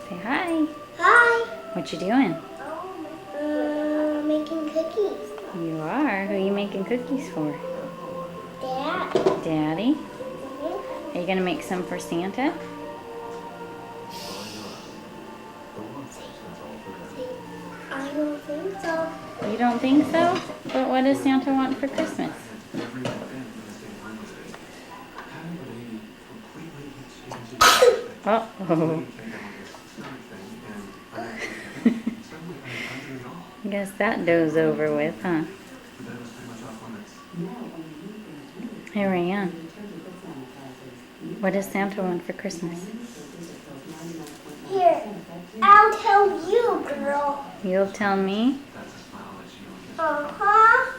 Say hi. Hi. What you doing? Making cookies. You are? Who are you making cookies for? Dad. Daddy? Mm-hmm. Are you gonna make some for Santa? I don't think so. You don't think so? But what does Santa want for Christmas? Uh-oh. I guess that dough's over with, huh? Hey, Rayanne. What does Santa want for Christmas? Here, I'll tell you, girl. You'll tell me? Uh-huh.